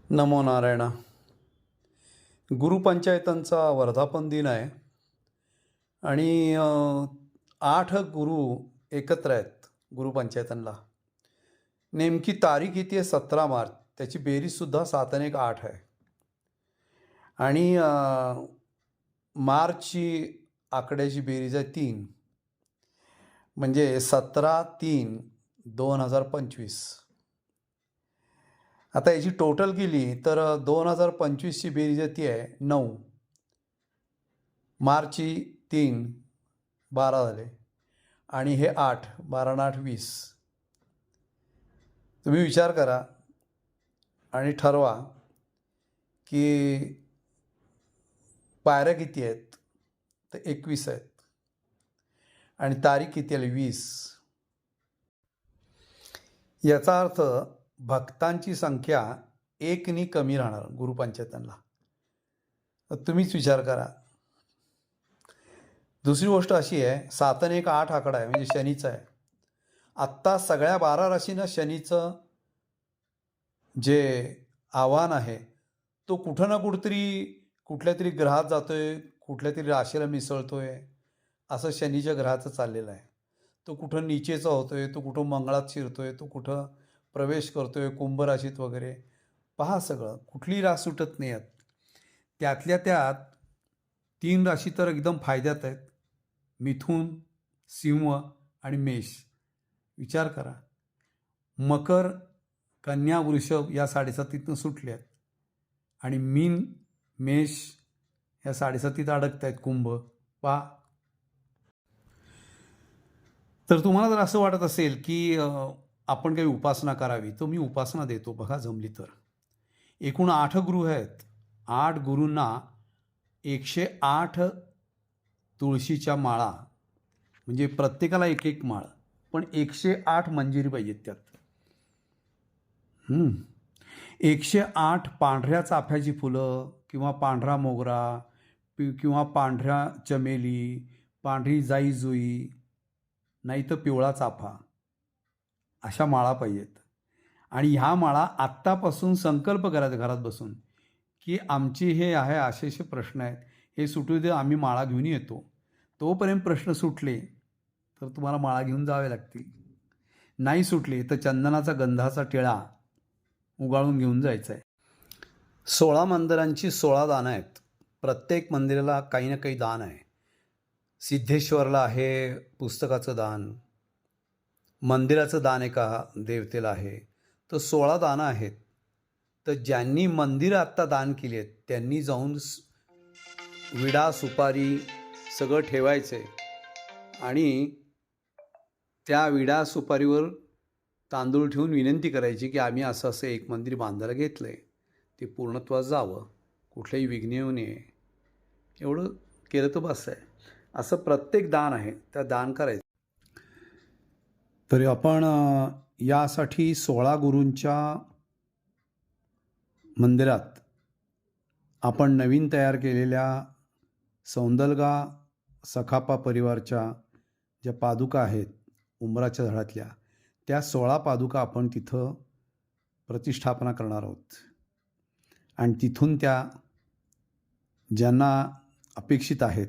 नमो नारायण. गुरुपंचायतांचा वर्धापन दिन आहे आणि 8 गुरु एकत्र आहेत गुरुपंचायतांना. नेमकी तारीख किती आहे? 17 मार्च. त्याची बेरीजसुद्धा 7 आणि 1 8 आहे. आणि मार्चची आकड्याची बेरीज आहे 3, म्हणजे 17/3/2025. आता याची टोटल केली तर 2025ची बेरीज आहे ती आहे 9. मार्चची 3 12 झाले आणि हे 8 12 आणि 8 20. तुम्ही विचार करा आणि ठरवा की पायऱ्या किती आहेत. तर 21 आहेत आणि तारीख किती आली? 20. याचा अर्थ भक्तांची संख्या 1नी कमी राहणार गुरुपंचायतांना. तर तुम्हीच विचार करा. दुसरी गोष्ट अशी आहे, 7 आणि 1 8 आकडा आहे, म्हणजे शनीचा आहे. आत्ता सगळ्या 12 राशींना शनीचं जे आव्हान आहे तो कुठं ना कुठंतरी कुठल्या तरी ग्रहात जातोय, कुठल्या तरी राशीला मिसळतोय. असं शनीच्या ग्रहाचं चाललेलं आहे. तो कुठं नीचेचा होतोय, तो कुठं मंगळात शिरतोय, तो कुठं प्रवेश करतोय कुंभ राशीत वगैरे. पहा, सगळं कुठली रास सुटत नाही आहेत. त्यातल्या त्यात 3 राशी तर एकदम फायद्यात आहेत: मिथुन, सिंह आणि मेष. विचार करा, मकर, कन्या, वृषभ या 7.5 सुटले आहेत आणि मीन, मेष या 7.5 अडकत आहेत. कुंभ पहा. तर तुम्हाला जर असं वाटत असेल की आपण काही उपासना करावी, तर मी उपासना देतो बघा, जमली तर. एकूण 8 गुरु आहेत. 8 गुरूंना 108 तुळशीच्या माळा, म्हणजे प्रत्येकाला एक एक माळ, पण 108 मंजिरी पाहिजेत त्यात. 108 पांढऱ्या चाफ्याची फुलं किंवा पांढरा मोगरा किंवा पांढऱ्या चमेली, पांढरी जाई जुई, नाही तर पिवळा चाफा, अशा माळा पाहिजेत. आणि ह्या माळा आत्तापासून संकल्प करायचा घरात बसून की आमचे हे आहे असे प्रश्न आहेत, हे सुटू दे, आम्ही माळा घेऊन येतो. तोपर्यंत प्रश्न सुटले तर तुम्हाला माळा घेऊन जावे लागतील. नाही सुटले तर चंदनाचा गंधाचा टिळा उगाळून घेऊन जायचा आहे. 16 मंदिरांची 16 दानं आहेत. प्रत्येक मंदिराला काही ना काही दान आहे. सिद्धेश्वरला आहे पुस्तकाचं दान, मंदिराचं दान एका देवतेला आहे. तर 16 दानं आहेत. तर ज्यांनी मंदिरं आत्ता दान केली आहेत त्यांनी जाऊन विडा सुपारी सगळं ठेवायचं आहे आणि त्या विडा सुपारीवर तांदूळ ठेवून विनंती करायची की आम्ही असं असं एक मंदिर बांधायला घेतलं आहे, ते पूर्णत्वास जावं, कुठल्याही विघ्न येऊ नये, एवढं केलं तर बस आहे. असं प्रत्येक दान आहे, त्या दान करायचं. तरी आपण यासाठी 16 गुरूंच्या मंदिरात आपण नवीन तयार केलेल्या सौंदलगा सखापा परिवारच्या ज्या पादुका आहेत उंबराच्या झाडातल्या, त्या 16 पादुका आपण तिथं प्रतिष्ठापना करणार आहोत. आणि तिथून त्या ज्यांना अपेक्षित आहेत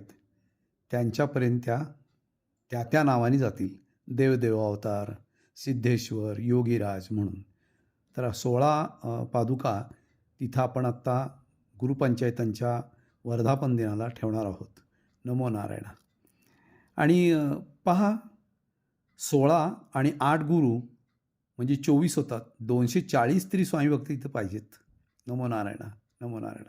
त्यांच्यापर्यंत त्या त्या नावाने जातील. देवदेव अवतार, सिद्धेश्वर, योगीराज म्हणून. तर 16 पादुका तिथं आपण आत्ता गुरुपंचायतांच्या वर्धापन दिनाला ठेवणार आहोत. नमो नारायण. आणि पहा, 16 आणि 8 गुरु म्हणजे 24 होतात. 240 तरी स्वामी भक्त इथं पाहिजेत. नमो नारायण. नमो नारायण.